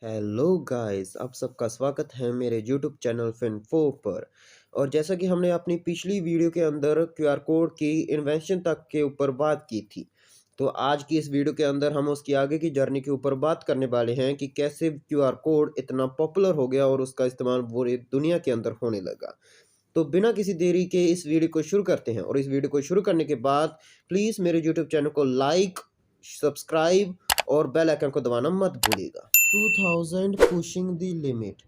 Hello guys, आप सबका स्वागत है मेरे यूट्यूब चैनल फिनफो पर। और जैसा कि हमने अपनी पिछली वीडियो के अंदर क्यूआर कोड की इन्वेंशन तक के ऊपर बात की थी, तो आज की इस वीडियो के अंदर हम उसकी आगे की जर्नी के ऊपर बात करने वाले हैं कि कैसे क्यूआर कोड इतना पॉपुलर हो गया और उसका इस्तेमाल पूरी दुनिया के अंदर होने लगा। तो बिना किसी देरी के इस वीडियो को शुरू करते हैं, और इस वीडियो को शुरू करने के बाद प्लीज़ मेरे यूट्यूब चैनल को लाइक, सब्सक्राइब और बेल आइकन को दबाना मत भूलिएगा। 2000 पुशिंग द लिमिट।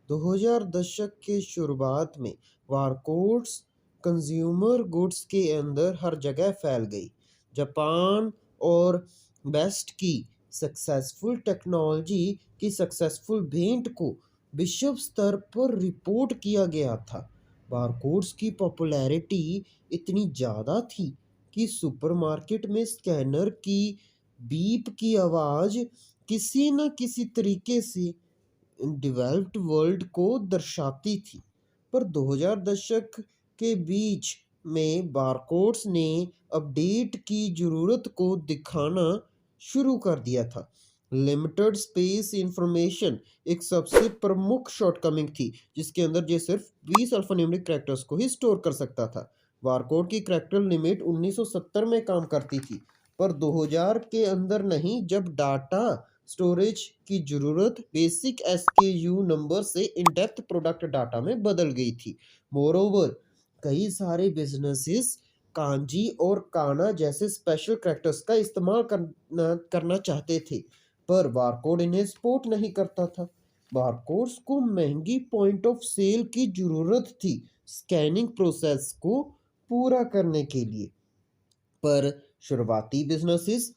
2000 दशक के शुरुआत में बारकोड्स कंज्यूमर गुड्स के अंदर हर जगह फैल गई। जापान और वेस्ट की सक्सेसफुल टेक्नोलॉजी की सक्सेसफुल भेंट को विश्व स्तर पर रिपोर्ट किया गया था। बारकोड्स की पॉपुलैरिटी इतनी ज़्यादा थी कि सुपरमार्केट में स्कैनर की बीप की आवाज़ किसी न किसी तरीके से डेवलप्ड वर्ल्ड को दर्शाती थी। पर 2000 दशक के बीच में बारकोड्स ने अपडेट की ज़रूरत को दिखाना शुरू कर दिया था। लिमिटेड स्पेस इंफॉर्मेशन एक सबसे प्रमुख शॉर्टकमिंग थी, जिसके अंदर ये सिर्फ 20 अल्फान्यूमेरिक कैरेक्टर्स को ही स्टोर कर सकता था। बारकोड की कैरेक्टर लिमिट 1970 में काम करती थी, पर 2000 के अंदर नहीं, जब डाटा स्टोरेज की ज़रूरत बेसिक एसकेयू नंबर से इन डेप्थ प्रोडक्ट डाटा में बदल गई थी। मोरोवर, कई सारे बिजनेसेस कांजी और काना जैसे स्पेशल कैरेक्टर्स का इस्तेमाल करना चाहते थे, पर बारकोड इन्हें सपोर्ट नहीं करता था। बारकोड्स को महंगी पॉइंट ऑफ सेल की ज़रूरत थी स्कैनिंग प्रोसेस को पूरा करने के लिए, पर शुरुआती बिजनेसेस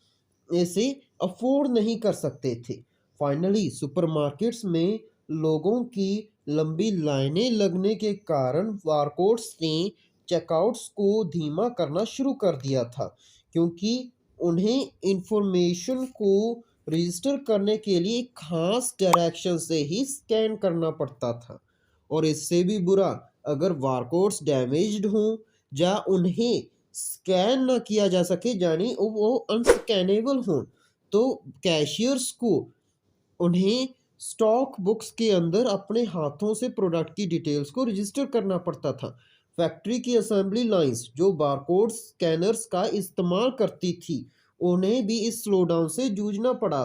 इसे अफोर्ड नहीं कर सकते थे। फाइनली सुपरमार्केट्स में लोगों की लंबी लाइनें लगने के कारण बारकोड्स ने चेकआउट्स को धीमा करना शुरू कर दिया था, क्योंकि उन्हें इंफॉर्मेशन को रजिस्टर करने के लिए खास डायरेक्शन से ही स्कैन करना पड़ता था। और इससे भी बुरा, अगर बारकोड्स डैमेज्ड हों या उन्हें स्कैन ना किया जा सके, यानी वो अनस्कैनेबल हों, तो कैशियर्स को उन्हें स्टॉक बुक्स के अंदर अपने हाथों से प्रोडक्ट की डिटेल्स को रजिस्टर करना पड़ता था। फैक्ट्री की असेंबली लाइंस जो बारकोड स्कैनर्स का इस्तेमाल करती थी, उन्हें भी इस स्लोडाउन से जूझना पड़ा।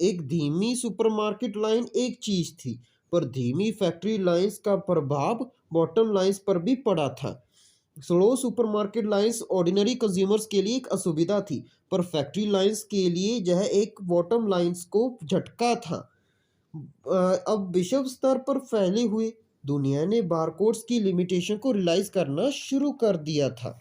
एक धीमी सुपरमार्केट लाइन एक चीज़ थी, पर धीमी फैक्ट्री लाइंस का प्रभाव बॉटम लाइंस पर भी पड़ा था। Slow supermarket lines ordinary consumers के लिए एक असुविधा थी, पर फैक्ट्री लाइंस के लिए यह एक बॉटम लाइंस को झटका था। अब विश्व स्तर पर फैले हुए दुनिया ने बारकोड्स की लिमिटेशन को रियलाइज करना शुरू कर दिया था।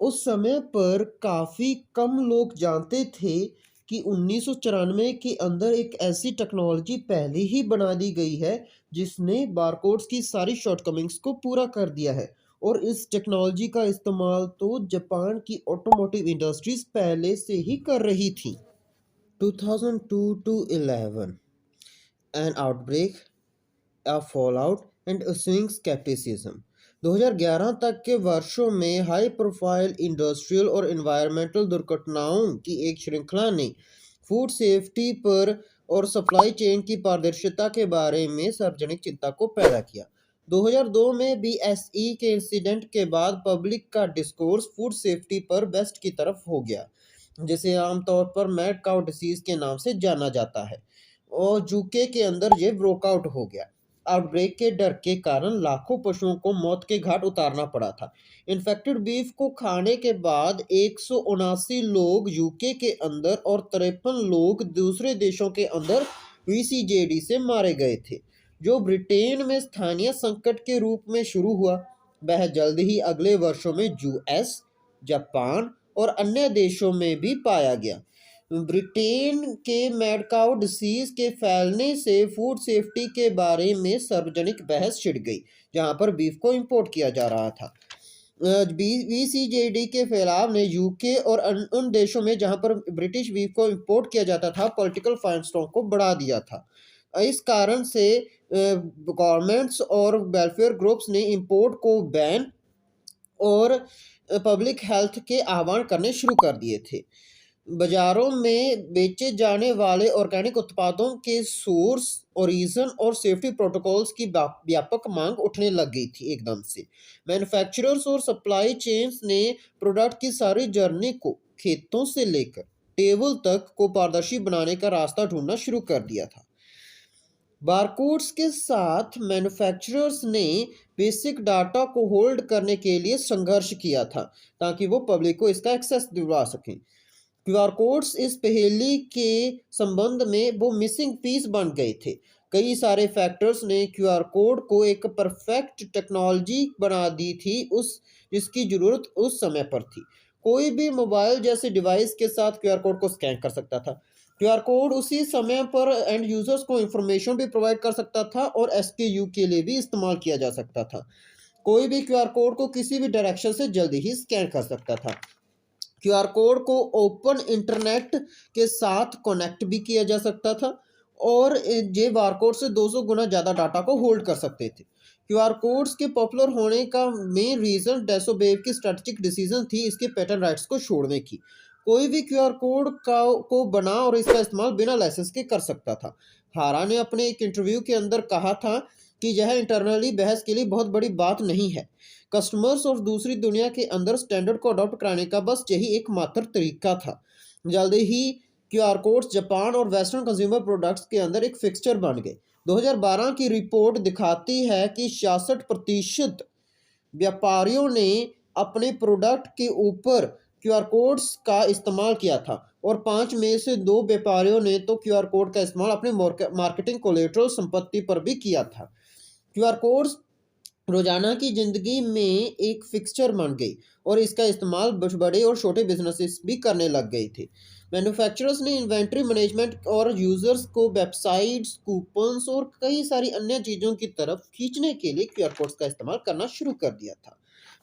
उस समय पर काफ़ी कम लोग जानते थे कि 1994 के अंदर एक ऐसी टेक्नोलॉजी पहले ही बना दी गई है जिसने बारकोड्स की सारी शॉर्टकमिंग्स को पूरा कर दिया है। और इस टेक्नोलॉजी का इस्तेमाल तो जापान की ऑटोमोटिव इंडस्ट्रीज पहले से ही कर रही थी। 2002 to 11, an outbreak, a fallout and a swing skepticism। 2011 तक के वर्षों में हाई प्रोफाइल इंडस्ट्रियल और एनवायरमेंटल दुर्घटनाओं की एक श्रृंखला ने फूड सेफ्टी पर और सप्लाई चेन की पारदर्शिता के बारे में सार्वजनिक चिंता को पैदा किया। 2002 में बीएसई के इंसिडेंट के बाद पब्लिक का डिस्कोर्स फूड सेफ्टी पर बेस्ट की तरफ हो गया, जिसे आमतौर पर मैड काउ डिसीज के नाम से जाना जाता है, और यूके के अंदर ये ब्रोकआउट हो गया। आउटब्रेक के डर के कारण लाखों पशुओं को मौत के घाट उतारना पड़ा था। इन्फेक्टेड बीफ को खाने के बाद 179 लोग यूके के अंदर और 53 लोग दूसरे देशों के अंदर वीसीजेडी से मारे गए थे। जो ब्रिटेन में स्थानीय संकट के रूप में शुरू हुआ, वह जल्द ही अगले वर्षों में यूएस, जापान और अन्य देशों में भी पाया गया। ब्रिटेन के मैड काउ डिसीज के फैलने से फूड सेफ्टी के बारे में सार्वजनिक बहस छिड़ गई, जहां पर बीफ को इंपोर्ट किया जा रहा था। वीसीजेडी के फैलाव ने यूके और उन देशों में जहां पर ब्रिटिश बीफ को इंपोर्ट किया जाता था पॉलिटिकल फाइरस्टॉर्म को बढ़ा दिया था। इस कारण से गवर्नमेंट्स और वेलफेयर ग्रुप्स ने इंपोर्ट को बैन और पब्लिक हेल्थ के आह्वान करने शुरू कर दिए थे। बाजारों में बेचे जाने वाले ऑर्गेनिक उत्पादों के सोर्स, ओरिजिन और सेफ्टी प्रोटोकॉल्स की व्यापक मांग उठने लग गई थी एकदम से। मैन्युफैक्चरर्स और सप्लाई चेन्स ने प्रोडक्ट की सारी जर्नी को खेतों से लेकर टेबल तक को पारदर्शी बनाने का रास्ता ढूंढना शुरू कर दिया था। बारकोड्स के साथ मैन्युफैक्चरर्स ने बेसिक डाटा को होल्ड करने के लिए संघर्ष किया था ताकि वो पब्लिक को इसका एक्सेस दिलवा सकें। क्यूआर कोड्स इस पहेली के संबंध में वो मिसिंग पीस बन गए थे। कई सारे फैक्टर्स ने क्यूआर कोड को एक परफेक्ट टेक्नोलॉजी बना दी थी उस जिसकी ज़रूरत उस समय पर थी। कोई भी मोबाइल जैसे डिवाइस के साथ क्यूआर कोड को स्कैन कर सकता था। क्यूआर कोड उसी समय पर एंड यूजर्स को इंफॉर्मेशन भी प्रोवाइड कर सकता था और एसकेयू के लिए भी इस्तेमाल किया जा सकता था। कोई भी क्यूआर कोड को किसी भी डायरेक्शन से जल्दी ही स्कैन कर सकता था। क्यूआर कोड को ओपन इंटरनेट के साथ कनेक्ट भी किया जा सकता था और ये बारकोड से 200 गुना ज़्यादा डाटा को होल्ड कर सकते थे। क्यूआर कोड्स के पॉपुलर होने का मेन रीज़न डेसोबेव की स्ट्रेटेजिक डिसीजन थी इसके पेटेंट राइट्स को छोड़ने की। कोई भी क्यूआर कोड को बना और इसका इस्तेमाल बिना लाइसेंस के कर सकता था। हारा ने अपने एक इंटरव्यू के अंदर कहा था कि यह इंटरनली बहस के लिए बहुत बड़ी बात नहीं है। कस्टमर्स और दूसरी दुनिया के अंदर स्टैंडर्ड को अडॉप्ट कराने का बस यही एकमात्र तरीका था। जल्दी ही क्यूआर कोड्स जापान और वेस्टर्न कंज्यूमर प्रोडक्ट्स के अंदर एक फिक्सचर बन गए। 2012 की रिपोर्ट दिखाती है कि 66% व्यापारियों ने अपने प्रोडक्ट के ऊपर क्यूआर कोड्स का इस्तेमाल किया था और 5 में से 2 व्यापारियों ने तो क्यूआर कोड का इस्तेमाल अपने मार्केटिंग कोलेटरल संपत्ति पर भी किया था। क्यूआर कोड्स रोजाना की जिंदगी में एक फिक्सचर बन गई और इसका इस्तेमाल बड़े और छोटे बिजनेसेस भी करने लग गए थे। मैन्युफैक्चरर्स ने इन्वेंट्री मैनेजमेंट और यूजर्स को वेबसाइट्स, कूपन्स और कई सारी अन्य चीज़ों की तरफ खींचने के लिए क्यूआर कोड्स का इस्तेमाल करना शुरू कर दिया था।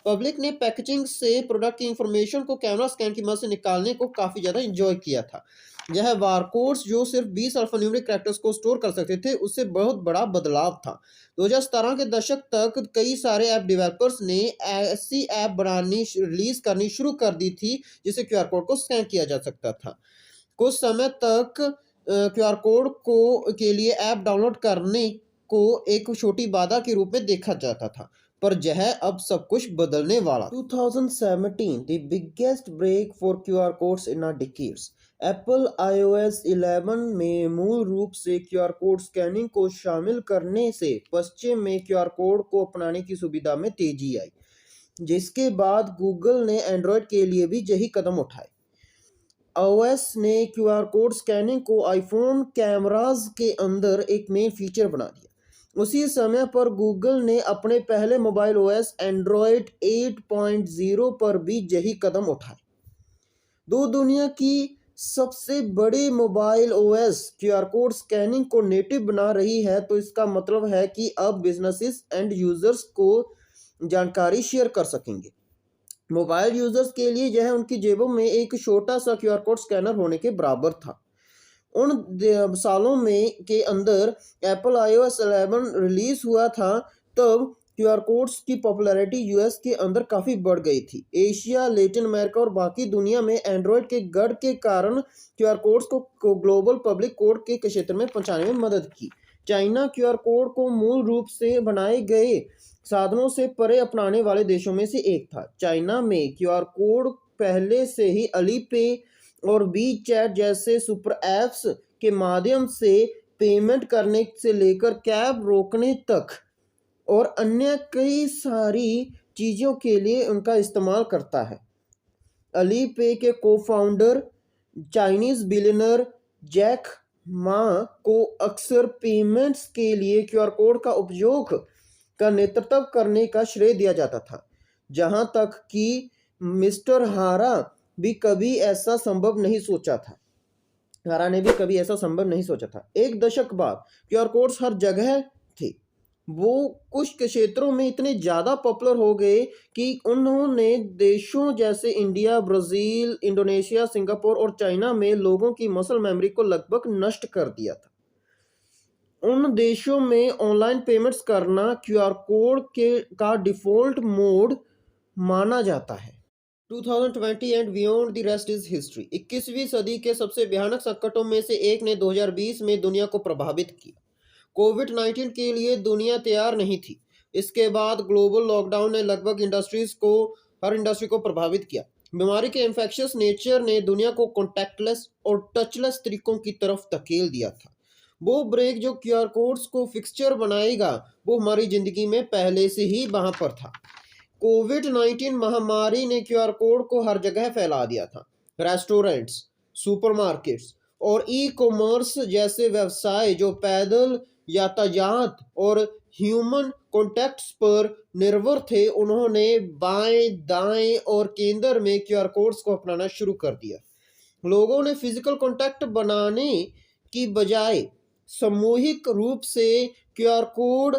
पब्लिक ने पैकेजिंग से प्रोडक्ट की इंफॉर्मेशन को कैमरा स्कैन की मदद से निकालने को काफ़ी ज़्यादा इंजॉय किया था। यह बारकोड्स जो सिर्फ 20 अल्फान्यूमेरिक कैरेक्टर्स को स्टोर कर सकते थे उससे बहुत बड़ा बदलाव था। 2017 के दशक तक कई सारे ऐप डेवलपर्स ने ऐसी ऐप बनानी रिलीज करनी शुरू कर दी थी जिसे क्यूआर कोड को स्कैन किया जा सकता था। कुछ समय तक क्यूआर कोड को के लिए ऐप डाउनलोड करने को एक छोटी बाधा के रूप में देखा जाता था, पर यह अब सब कुछ बदलने वाला। 2017 the biggest break for QR codes in a decades. Apple iOS 11 में मूल रूप से क्यूआर कोड स्कैनिंग को शामिल करने से पश्चिम में क्यूआर कोड को अपनाने की सुविधा में तेजी आई, जिसके बाद गूगल ने एंड्रॉयड के लिए भी यही कदम उठाए। ओएस ने क्यूआर कोड स्कैनिंग को आईफोन कैमराज के अंदर एक मेन फीचर बना दिया। उसी समय पर गूगल ने अपने पहले मोबाइल ओएस एंड्रॉयड 8.0 पर भी यही कदम उठाए। दो दुनिया की सबसे बड़ी mobile OS QR code scanning को नेटिव बना रही है, तो इसका मतलब है कि अब बिजनेसेस एंड यूजर्स को जानकारी शेयर कर सकेंगे। मोबाइल यूजर्स के लिए यह उनकी जेबों में एक छोटा सा क्यूआर कोड स्कैनर होने के बराबर था। उन सालों में के अंदर एप्पल iOS 11 रिलीज हुआ था, तब क्यूआर कोड्स की पॉपुलैरिटी यूएस के अंदर काफ़ी बढ़ गई थी। एशिया, लैटिन अमेरिका और बाकी दुनिया में एंड्रॉयड के गढ़ के कारण क्यूआर कोड्स को ग्लोबल पब्लिक कोड के क्षेत्र में पहुंचाने में मदद की। चाइना क्यूआर कोड को मूल रूप से बनाए गए साधनों से परे अपनाने वाले देशों में से एक था। चाइना में क्यूआर कोड पहले से ही अलीपे और वी चैट जैसे सुपर ऐप्स के माध्यम से पेमेंट करने से लेकर कैब रोकने तक और अन्य कई सारी चीज़ों के लिए उनका इस्तेमाल करता है। अलीपे के cofounder Chinese billionaire Jack Ma को अक्सर पेमेंट्स के लिए क्यूआर कोड का उपयोग का नेतृत्व करने का श्रेय दिया जाता था, जहां तक कि मिस्टर हारा भी कभी ऐसा संभव नहीं सोचा था। हारा ने भी कभी ऐसा संभव नहीं सोचा था। एक दशक बाद क्यूआर कोड्स हर जगह थे। वो कुछ क्षेत्रों में इतने ज़्यादा पॉपुलर हो गए कि उन्होंने देशों जैसे इंडिया, ब्राज़ील, इंडोनेशिया, सिंगापुर और चाइना में लोगों की मसल मेमोरी को लगभग नष्ट कर दिया था। उन देशों में ऑनलाइन पेमेंट्स करना क्यूआर कोड का डिफ़ॉल्ट मोड माना जाता है। 2020 and beyond the rest is history. 21वीं सदी के सबसे भयानक संकटों में से एक ने 2020 में दुनिया को प्रभावित किया। कोविड-19 के लिए दुनिया तैयार नहीं थी। इसके बाद ग्लोबल लॉकडाउन ने लगभग हर इंडस्ट्री को प्रभावित किया। बीमारी के इन्फेक्शियस नेचर ने दुनिया को कॉन्टैक्टलेस और टचलेस तरीकों की तरफ धकेल दिया था। वो ब्रेक जो क्यूआर कोड्स को फिक्सचर बनाएगा, वो हमारी ज़िंदगी में पहले से ही वहाँ पर था। कोविड-19 महामारी ने क्यूआर कोड को हर जगह फैला दिया था। रेस्टोरेंट्स, सुपरमार्केट्स और ई-कॉमर्स जैसे व्यवसाय जो पैदल यातायात और ह्यूमन कॉन्टैक्ट्स पर निर्भर थे, उन्होंने बाएं, दाएं और केंद्र में क्यूआर कोड्स को अपनाना शुरू कर दिया। लोगों ने फिजिकल कॉन्टैक्ट बनाने की बजाय सामूहिक रूप से क्यूआर कोड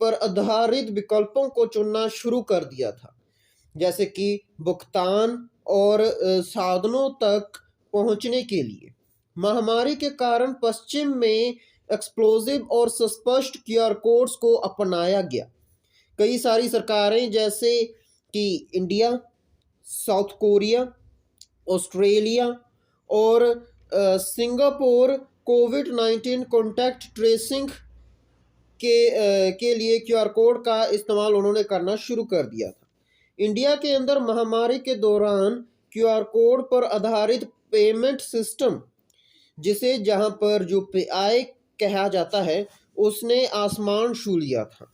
पर आधारित विकल्पों को चुनना शुरू कर दिया था, जैसे कि भुगतान और साधनों तक पहुंचने के लिए। महामारी के कारण पश्चिम में एक्सप्लोसिव और स्पष्ट क्यूआर कोड्स को अपनाया गया। कई सारी सरकारें जैसे कि इंडिया, साउथ कोरिया, ऑस्ट्रेलिया और सिंगापुर कोविड-19 कॉन्टैक्ट ट्रेसिंग के लिए क्यूआर कोड का इस्तेमाल उन्होंने करना शुरू कर दिया था। इंडिया के अंदर महामारी के दौरान क्यूआर कोड पर आधारित पेमेंट सिस्टम, जिसे जहां पर यूपीआई कहा जाता है, उसने आसमान छू लिया था।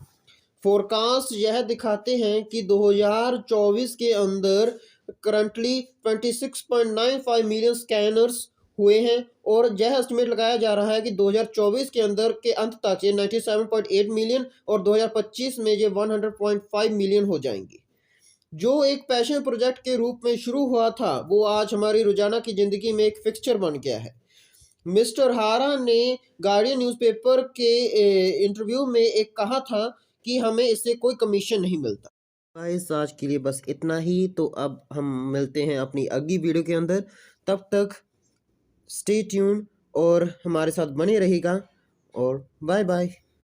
फोरकास्ट यह दिखाते हैं कि 2024 के अंदर करंटली 26.95 मिलियन स्कैनर्स हुए हैं और यह एस्टिमेट लगाया जा रहा है कि 2024 के अंदर के अंत तक ये 97.8 मिलियन और 2025 में ये 100.5 मिलियन हो जाएंगे। जो एक पैशन प्रोजेक्ट के रूप में शुरू हुआ था, वो आज हमारी रोजाना की ज़िंदगी में एक फिक्सचर बन गया है। मिस्टर हारा ने गार्डियन न्यूज़पेपर के इंटरव्यू में एक कहा था कि हमें इससे कोई कमीशन नहीं मिलता। गाइस, आज के लिए बस इतना ही। तो अब हम मिलते हैं अपनी अगली वीडियो के अंदर। तब तक स्टे ट्यून और हमारे साथ बने रहेगा और बाय बाय।